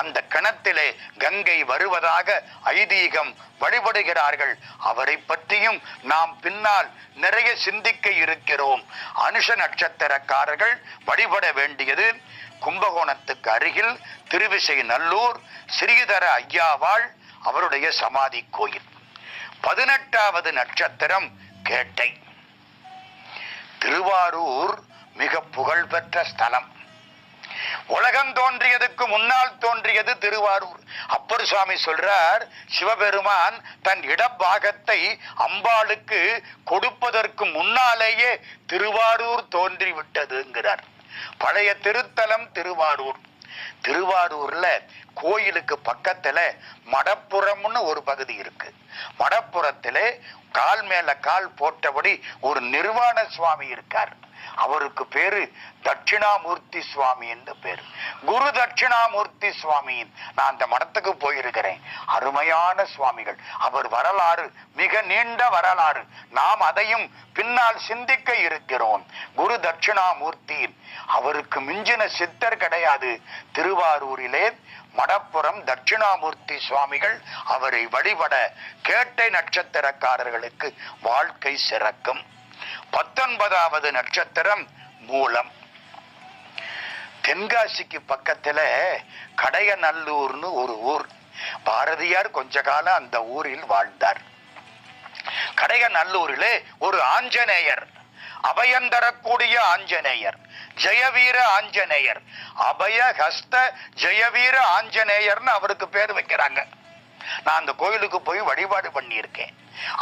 அந்த கிணத்திலே கங்கை வருவதாக ஐதீகம், வழிபடுகிறார்கள். அவரை பற்றியும் நாம் பின்னால் நிறைய சிந்திக்க இருக்கிறோம். அனுஷ நட்சத்திரக்காரர்கள் வழிபட வேண்டியது கும்பகோணத்துக்கு அருகில் திருவிசை நல்லூர் ஸ்ரீதர ஐயாவாள் அவருடைய சமாதி கோயில். 18வது நட்சத்திரம் கேட்டை. திருவாரூர் மிக புகழ்பெற்ற ஸ்தலம். உலகம் தோன்றியதுக்கு முன்னால் தோன்றியது திருவாரூர். அப்பர் சுவாமி சொல்றார், சிவபெருமான் தன் இடப்பாகத்தை அம்பாளுக்கு கொடுப்பதற்கு முன்னாலேயே திருவாரூர் தோன்றிவிட்டதுங்கிறார். பழைய திருத்தலம் திருவாரூர். திருவாரூர்ல கோயிலுக்கு பக்கத்துல மடப்புறம்னு ஒரு பகுதி இருக்கு. மடப்புறத்திலே கால் மேல கால் போட்டபடி ஒரு நிர்வாண சுவாமி இருக்கார். அவருக்கு பேரு தட்சிணாமூர்த்தி சுவாமி என்று பேரு. குரு தட்சிணாமூர்த்தி சுவாமியின் நான் அந்த மடத்துக்கு போயிருக்கிறேன். அருமையான சுவாமிகள். அவர் வரலாறு மிக நீண்ட வரலாறு. நாம் அதையும் பின்னால் சிந்திக்க இருக்கிறோம். குரு தட்சிணாமூர்த்தியின் அவருக்கு மிஞ்சின சித்தர் கிடையாது. திருவாரூரிலே மடப்புறம் தட்சிணாமூர்த்தி சுவாமிகள் அவரை வழிபட கேட்டை நட்சத்திரக்காரர்களுக்கு வாழ்க்கை சிறக்கும். 19வது நட்சத்திரம் மூலம். தென்காசிக்கு பக்கத்துல கடையநல்லூர்னு ஒரு ஊர். பாரதியார் கொஞ்ச காலம் அந்த ஊரில் வாழ்ந்தார். கடையநல்லூரிலே ஒரு ஆஞ்சநேயர், அபயந்தரக்கூடிய ஆஞ்சநேயர், ஜெயவீர ஆஞ்சநேயர், அபயஹஸ்த ஜெயவீர ஆஞ்சநேயர்னு அவருக்கு பேர் வைக்கிறாங்க. நான் அந்த கோயிலுக்கு போய் வழிபாடு பண்ணியிருக்கேன்.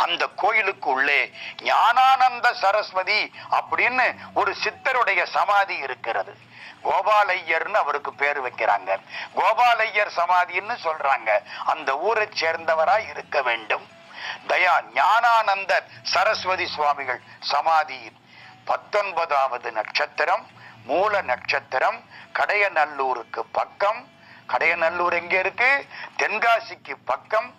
அந்த கோயிலுக்கு உள்ளே ஞானானந்த சரஸ்வதி அப்படின்னு ஒரு சித்தருடைய சமாதி இருக்கிறது. கோபாலையர்னு அவருக்கு பேர் வைக்கிறாங்க. கோபாலையர் சமாதின்னு சொல்றாங்க. அந்த ஊரை சேர்ந்தவரா இருக்க வேண்டும். தயா ஞானானந்த சரஸ்வதி சுவாமிகள் சமாதி. 19வது நட்சத்திரம் மூல நட்சத்திரம். கடையநல்லூருக்கு பக்கம். கடையநல்லூர் எங்க இருக்கு? தென்காசிக்கு பக்கம்.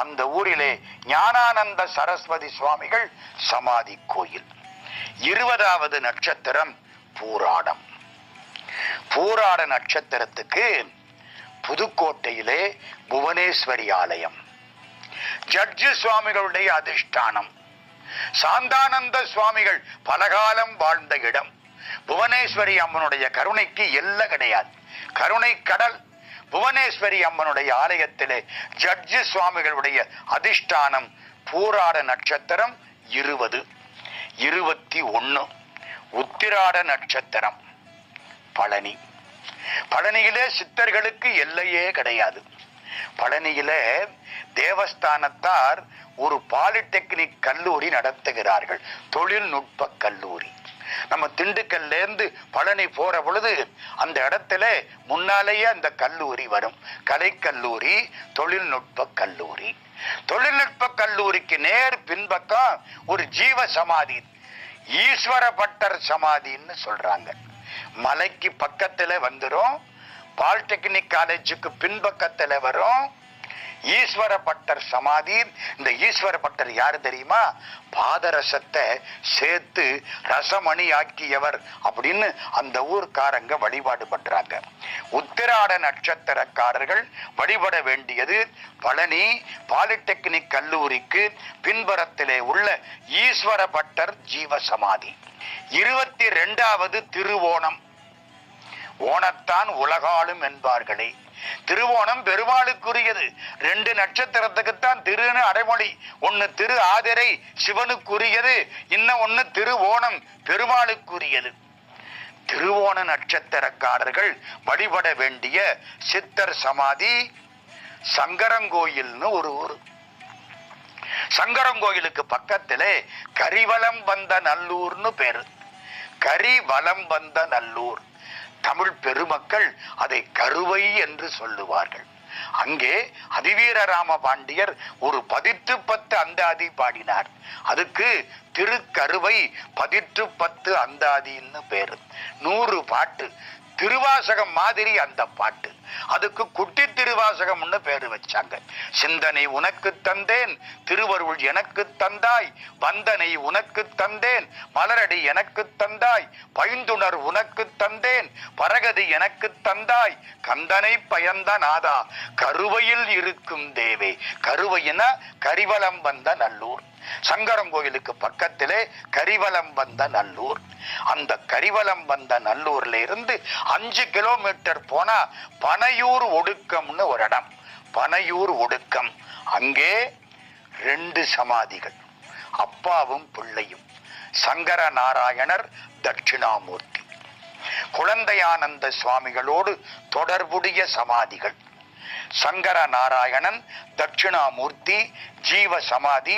அந்த ஊரிலே ஞானானந்த சரஸ்வதி சுவாமிகள் சமாதி கோயில். 20வது நட்சத்திரம் பூராடம். பூராட நட்சத்திரத்துக்கு புதுக்கோட்டையிலே புவனேஸ்வரி ஆலயம். ஜட்ஜு சுவாமிகளுடைய அதிஷ்டானம். சாந்தானந்த சுவாமிகள் பலகாலம் வாழ்ந்த இடம். புவனேஸ்வரி அம்மனுடைய கருணைக்கு எல்லை கிடையாது. கருணை கடல். புவனேஸ்வரி அம்மனுடைய ஆலயத்திலே ஜட்ஜு சுவாமிகளுடைய அதிஷ்டானம். பூராட நட்சத்திரம் 20, 21. உத்திராட நட்சத்திரம் பழனி. பழனியிலே சித்தர்களுக்கு எல்லையே கிடையாது. பழனியிலே தேவஸ்தானத்தார் ஒரு பாலிடெக்னிக் கல்லூரி நடத்துகிறார்கள். தொழில்நுட்ப கல்லூரி. நம்ம திண்டுக்கல்ல இருந்து பழனி போற பொழுது அந்த இடத்துல முன்னாலேயே அந்த கல்லூரி வரும். கலைக்கல்லூரி, தொழில்நுட்ப கல்லூரி. தொழில்நுட்ப கல்லூரிக்கு நேர் பின்பக்கம் ஒரு ஜீவ சமாதி, ஈஸ்வர பட்டர் சமாதின்னு சொல்றாங்க. மலைக்கு பக்கத்துல வந்துரும். பாலிடெக்னிக் காலேஜுக்கு பின்பக்கத்துல வரும் ஈஸ்வர பட்டர் சமாதி. இந்த ஈஸ்வர பட்டர் யாரு தெரியுமா? பாதரசத்தை சேர்த்து ரசமணி ஆக்கியவர் அப்படின்னு அந்த ஊர்க்காரங்க வழிபாடு பண்றாங்க. உத்திராட நட்சத்திரக்காரர்கள் வழிபட வேண்டியது பழனி பாலிடெக்னிக் கல்லூரிக்கு பின்புறத்திலே உள்ள ஈஸ்வர பட்டர் ஜீவ சமாதி. 22வது திருவோணம். ஓணத்தான் உலகாலும் என்பார்களே. திருவோணம் பெருமாளுக்குரியது. 2 நட்சத்திரத்துக்குத்தான் திருன்னு அடைமொழி. ஒன்னு திரு ஆதிரை சிவனுக்குரியது, இன்னும் ஒன்னு திருவோணம் பெருமாளுக்குரியது. திருவோண நட்சத்திரக்காரர்கள் வழிபட வேண்டிய சித்தர் சமாதி சங்கரங்கோயில்னு ஒரு ஊர். சங்கரங்கோயிலுக்கு பக்கத்திலே கரிவலம் வந்த நல்லூர்னு பேரு. கரிவலம் வந்த நல்லூர். தமிழ் பெருமக்கள் அதை கருவை என்று சொல்லுவார்கள். அங்கே அதிவீரராம பாண்டியர் ஒரு 10 அந்தாதி பாடினார். அதுக்கு திருக்கருவை 10 அந்தாதின்னு பேரு. 100 பாட்டு. திருவாசகம் மாதிரி அந்த பாட்டு. அதுக்கு குட்டி திருவாசகம்னு பேரு வச்சாங்க. சிந்தனை உனக்கு தந்தேன், திருவருள் எனக்கு தந்தாய், வந்தனை உனக்கு தந்தேன், மலரடி எனக்கு தந்தாய், பைந்துணர் உனக்கு தந்தேன், பரகதி எனக்கு தந்தாய், கந்தனை பயந்த நாதா, கருவையில் இருக்கும் தேவே. கருவையின கரிவலம் வந்த நல்லூர். சங்கரங்கோயிலுக்கு பக்கத்திலே கரிவலம் வந்த நல்லூர். அந்த கரிவலம் வந்த நல்லூர்ல இருந்து 5 கிலோமீட்டர் போனா பனையூர் ஒடுக்கம்னு ஒரு இடம். பனையூர் ஒடுக்கம். அங்கே 2 சமாதிகள், அப்பாவும் பிள்ளையும். சங்கர நாராயணர், தட்சிணாமூர்த்தி. குழந்தையானந்த சுவாமிகளோடு தொடர்புடைய சமாதிகள். சங்கர நாராயணன், தட்சிணாமூர்த்தி, ஜீவ சமாதி,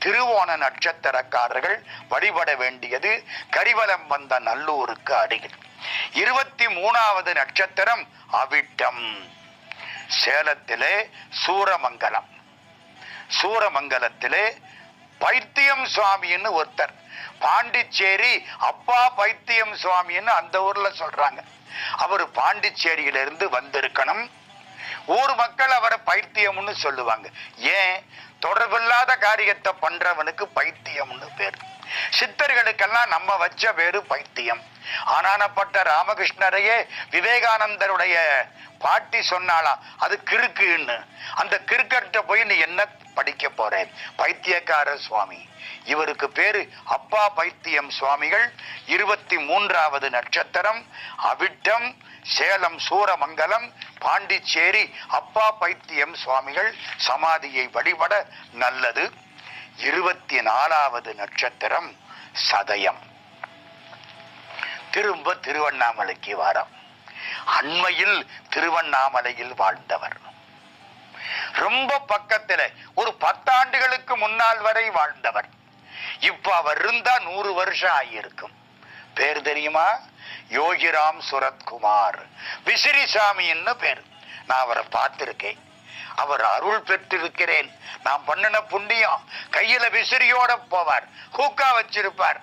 திருவோண நட்சத்திரக்காரர்கள் வழிபட வேண்டியது கரிவலம் வந்த நல்லூருக்கு அருகில். 23வது நட்சத்திரம் அவிட்டம். சேலத்திலே சூரமங்கலம். சூரமங்கலத்திலே பைத்தியம் சுவாமின்னு ஒருத்தர், பாண்டிச்சேரி அப்பா பைத்தியம் சுவாமின்னு அந்த ஊர்ல சொல்றாங்க. அவர் பாண்டிச்சேரியிலிருந்து வந்திருக்கணும். ஊர் மக்கள் அவரை பைத்தியம்னு சொல்லுவாங்க. ஏன்? தொடர்பில்லாத காரியத்தை பண்றவனுக்கு பைத்தியம்னு பேர். சித்தர்களுக்கெல்லாம் நம்ம வச்ச பேரு பைத்தியம். ஆனானப்பட்ட ராமகிருஷ்ணரையே விவேகானந்தருடைய பாட்டி சொன்னாலாம் அது கிறுக்குன்னு. அந்த கிறுக்கிட்ட போய் நீ என்ன படிக்க போறேன்? பைத்தியக்கார சுவாமி. இவருக்கு பேரு அப்பா பைத்தியம் சுவாமிகள். 23வது நட்சத்திரம் அவிட்டம். சேலம் சூரமங்கலம், பாண்டிச்சேரி அப்பா பைத்தியம் சுவாமிகள் சமாதியை வழிபட நல்லது. 24வது நட்சத்திரம் சதயம். திரும்ப திருவண்ணாமலைக்கு வாரம். அண்மையில் திருவண்ணாமலையில் வாழ்ந்தவர். ரொம்ப பக்கத்துல ஒரு 10 ஆண்டுகளுக்கு முன்னால் வரை வாழ்ந்தவர். இப்ப அவர் இருந்தா 100 வருஷம் ஆகியிருக்கும். பேர் தெரியுமா? யோகிராம் சுரத்குமார் விசிறிசாமின்னு பேர். நான் அவரை பார்த்திருக்கேன். அவர் அருள் பெற்றிருக்கிறேன். நான் பண்ணின புண்ணியம். கையில விசிறியோட போவார், ஹூக்கா வச்சிருப்பார்.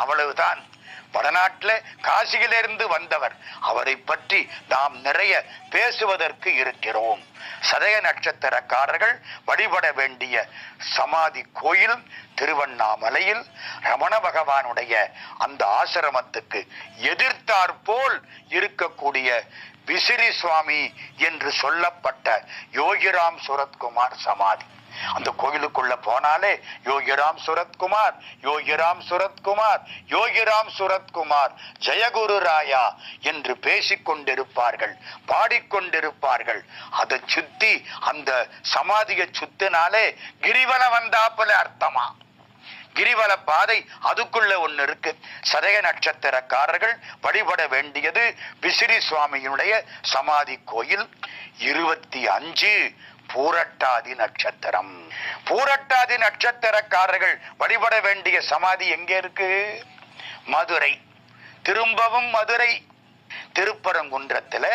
அவ்வளவுதான். வடநாட்டுல காசியிலிருந்து வந்தவர். அவரை பற்றி நாம் நிறைய பேசுவதற்கு இருக்கிறோம். சதய நட்சத்திரக்காரர்கள் வழிபட வேண்டிய சமாதி கோயில் திருவண்ணாமலையில் ரமண பகவானுடைய அந்த ஆசிரமத்துக்கு எதிர்த்தாற்போல் இருக்கக்கூடிய விசிறி சுவாமி என்று சொல்லப்பட்ட யோகிராம் சுரத்குமார் சமாதி. அந்த கோயிலுக்குள்ள போனாலே யோகிராம் சுரத்குமார், யோகிராம் சுரத்குமார், யோகிராம் சுரத்குமார், ஜெயகுரு ராயா என்று பேசிக்கொண்டிருப்பார்கள், பாடிக்கொண்டிருப்பார்கள். அதை சுத்தி அந்த சமாதியை சுத்தினாலே கிரிவலம் வந்தாப்புல அர்த்தமா. கிரிவல பாதை அதுக்குள்ள ஒண்ணு இருக்கு. சதய நட்சத்திரக்காரர்கள் வழிபட வேண்டியது விசிறி சுவாமியினுடைய சமாதி கோயில். 25 பூரட்டாதி நட்சத்திரம். பூரட்டாதி நட்சத்திரக்காரர்கள் வழிபட வேண்டிய சமாதி எங்க இருக்கு? மதுரை. திரும்பவும் மதுரை. திருப்பரங்குன்றத்துல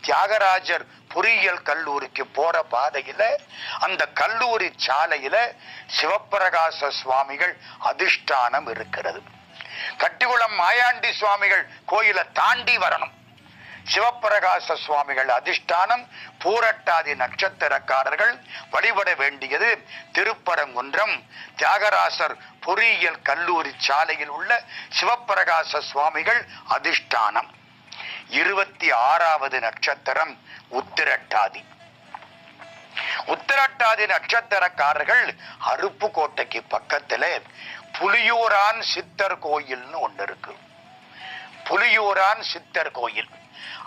தியாகராஜர் பொறியியல் கல்லூரிக்கு போற பாதையில அந்த கல்லூரி சாலையில சிவப்பிரகாச சுவாமிகள் அதிஷ்டானம் இருக்கிறது. கட்டிகுளம் மாயாண்டி சுவாமிகள் கோயிலை தாண்டி வரணும். சிவப்பிரகாச சுவாமிகள் அதிஷ்டானம். பூரட்டாதி நட்சத்திரக்காரர்கள் வழிபட வேண்டியது திருப்பரங்குன்றம் தியாகராசர் பொறியியல் கல்லூரி சாலையில் உள்ள சிவப்பிரகாச சுவாமிகள் அதிஷ்டானம். 26வது நட்சத்திரம் உத்திரட்டாதி. உத்திரட்டாதி நட்சத்திரக்காரர்கள் அருப்புக்கோட்டைக்கு பக்கத்துல புலியூரான் சித்தர் கோயில்னு ஒண்ணு இருக்கு. புலியூரான் சித்தர் கோயில்.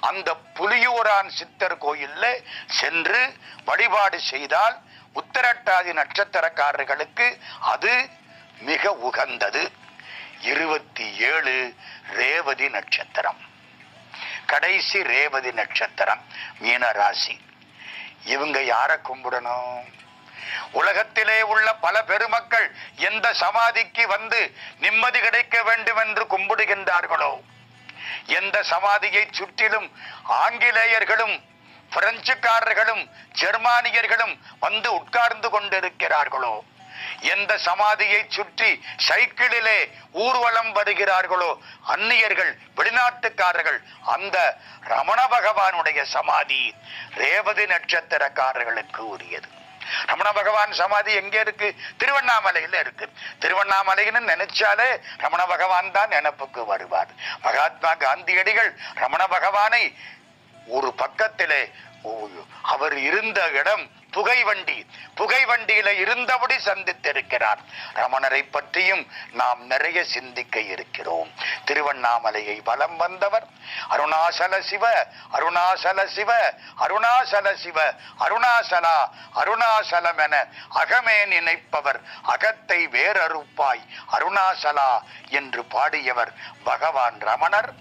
அந்த புலியூரான் சித்தர் கோயில்ல சென்று வழிபாடு செய்தால் உத்திரட்டாதி நட்சத்திரக்காரர்களுக்கு அது மிக உகந்தது. 27 ரேவதி நட்சத்திரம். கடைசி ரேவதி நட்சத்திரம் மீன ராசி. இவங்க யார கும்பிடணும்? உலகத்திலே உள்ள பல பெருமக்கள் எந்த சமாதிக்கு வந்து நிம்மதி கிடைக்க வேண்டும் என்று கும்பிடுகின்றார்களோ, எந்த சமாதியை சுற்றிலும் ஆங்கிலேயர்களும் பிரெஞ்சுக்காரர்களும் ஜெர்மானியர்களும் வந்து உட்கார்ந்து கொண்டிருக்கிறார்களோ, எந்த சமாதியை சுற்றி சைக்கிளிலே ஊர்வலம் வருகிறார்களோ அந்நியர்கள், வெளிநாட்டுக்காரர்கள், அந்த ரமண பகவானுடைய சமாதி ரேவதி நட்சத்திரக்காரர்களுக்கு உரியது. ரமண பகவான் சமாதி எங்க இருக்கு? திருவண்ணாமலையில இருக்கு. திருவண்ணாமலைன்னு நினைச்சாலே ரமண பகவான் தான் நினைப்புக்கு வருவார். மகாத்மா காந்தியடிகள் ரமண பகவானை ஒரு பக்கத்திலே அவர் இருந்த இடம் புகைவண்டி, புகைவண்டியில இருந்தபடி சந்தித்திருக்கிறார். ரமணரை பற்றியும் நாம் நிறைய சிந்திக்க இருக்கிறோம். திருவண்ணாமலையை வலம் வந்தவர் அருணாசல சிவ, அருணாசல சிவ, அருணாசல சிவ, அருணாசலா அருணாசலம் என அகமே நினைப்பவர் அகத்தை வேறறுப்பாய் அருணாசலா என்று பாடியவர் பகவான் ரமணர்.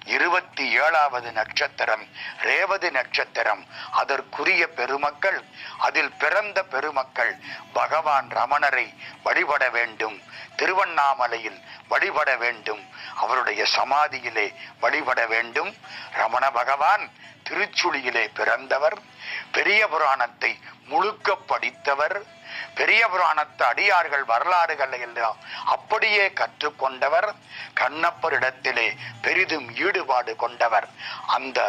27வது நட்சத்திரம் ரேவதி நட்சத்திரம். அதற்குரிய பெருமக்கள், அதில் பிறந்த பெருமக்கள் பகவான் ரமணரை வழிபட வேண்டும், திருவண்ணாமலையில் வழிபட வேண்டும், அவருடைய சமாதியிலே வழிபட வேண்டும். ரமண பகவான் திருச்சுழியிலே பிறந்தவர், பெரிய புராணத்தை முழுக்க படித்தவர், பெரிய புராணத்து அடியார்கள் வரலாறுகளை எல்லாம் அப்படியே கற்றுக்கொண்டவர், கண்ணப்பரிடத்திலே பெரிதும் ஈடுபாடு கொண்டவர். அந்த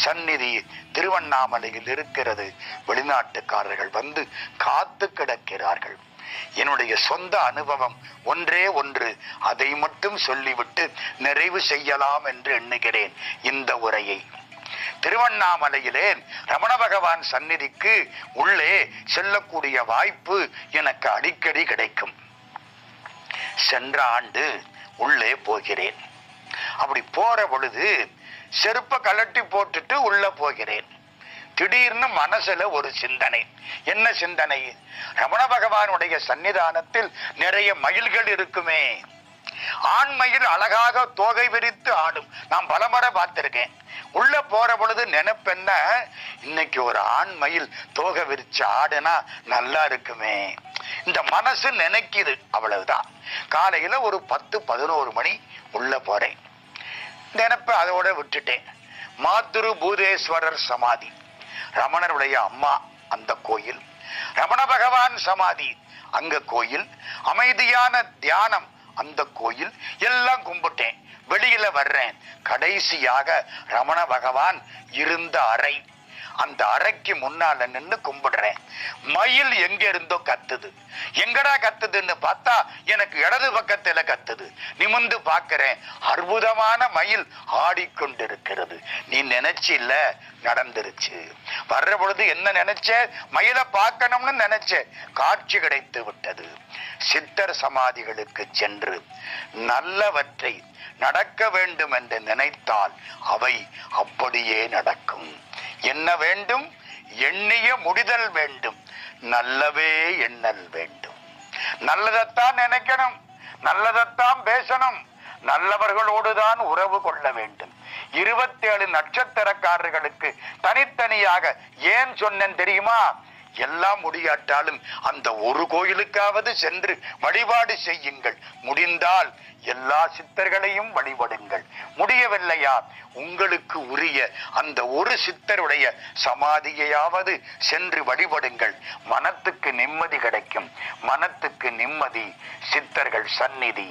சந்நிதி திருவண்ணாமலையில் இருக்கிறது. வெளிநாட்டுக்காரர்கள் வந்து காத்து கிடக்கிறார்கள். என்னுடைய சொந்த அனுபவம் ஒன்றே ஒன்று, அதை மட்டும் சொல்லிவிட்டு நிறைவு செய்யலாம் என்று எண்ணுகிறேன் இந்த உரையை. திருவண்ணாமலையிலே ரமண பகவான் சந்நிதிக்கு உள்ளே செல்லக்கூடிய வாய்ப்பு எனக்கு அடிக்கடி கிடைக்கும். சென்ற ஆண்டு உள்ளே போகிறேன். அப்படி போற பொழுது செருப்பை கழட்டி போட்டுட்டு உள்ள போகிறேன். திடீர்னு மனசுல ஒரு சிந்தனை. என்ன சிந்தனை? ரமண பகவானுடைய சன்னிதானத்தில் நிறைய மயில்கள் இருக்குமே. ஆண்மயில் அழகாக தோகை விரித்து ஆடும். நான் பலமுறை பார்த்திருக்கேன். உள்ள போற பொழுது நினைப்பென்ன, இன்னைக்கு ஒரு ஆண்மயில் தோகை விரிச்சு ஆடுனா நல்லா இருக்குமே. இந்த மனசு நினைக்குது, அவ்வளவுதான். காலையில ஒரு 10-11 மணி உள்ள போறேன். நினைப்ப அதோட விட்டுட்டேன். மாதுரு பூதேஸ்வரர் சமாதி, ரமணருடைய அம்மா அந்த கோயில், ரமண பகவான் சமாதி அங்க கோயில், அமைதியான தியானம் அந்த கோயில், எல்லாம் கும்பிட்டேன். வெளியில வர்றேன். கடைசியாக ரமண பகவான் இருந்த அறை, அந்த அறைக்கு முன்னால நின்று கும்பிடுறேன். மயில் எங்க இருந்தோ கத்துது. எங்கடா கத்துதுன்னு பார்த்தா எனக்கு இடது பக்கத்துல கத்துது. நிமிந்து பார்க்கிறேன், அற்புதமான மயில் ஆடிக்கொண்டிருக்கிறது. நீ நினைச்சு இல்ல, நடந்துருச்சு. வர்ற பொழுது என்ன நினைச்ச? மயிலை பார்க்கணும்னு நினைச்ச, காட்சி கிடைத்து விட்டது. சித்தர் சமாதிகளுக்கு சென்று நல்லவற்றை நடக்க வேண்டும் என்று நினைத்தால் அவை அப்படியே நடக்கும். என்ன வேண்டும்? எண்ணிய முடிதல் வேண்டும், நல்லவே எண்ணல் வேண்டும். நல்லதைத்தான் நினைக்கணும், நல்லதைத்தான் பேசணும், நல்லவர்களோடுதான் உறவு கொள்ள வேண்டும். 27 நட்சத்திரக்காரர்களுக்கு தனித்தனியாக ஏன் சொன்னேன் தெரியுமா? எல்லாம் முடியாட்டாலும் அந்த ஒரு கோயிலுக்காவது சென்று வழிபாடு செய்யுங்கள். முடிந்தால் எல்லா சித்தர்களையும் வழிபடுங்கள். முடியவில்லையா, உங்களுக்கு உரிய அந்த ஒரு சித்தருடைய சமாதியையாவது சென்று வழிபடுங்கள். மனத்துக்கு நிம்மதி கிடைக்கும். மனத்துக்கு நிம்மதி சித்தர்கள் சந்நிதி.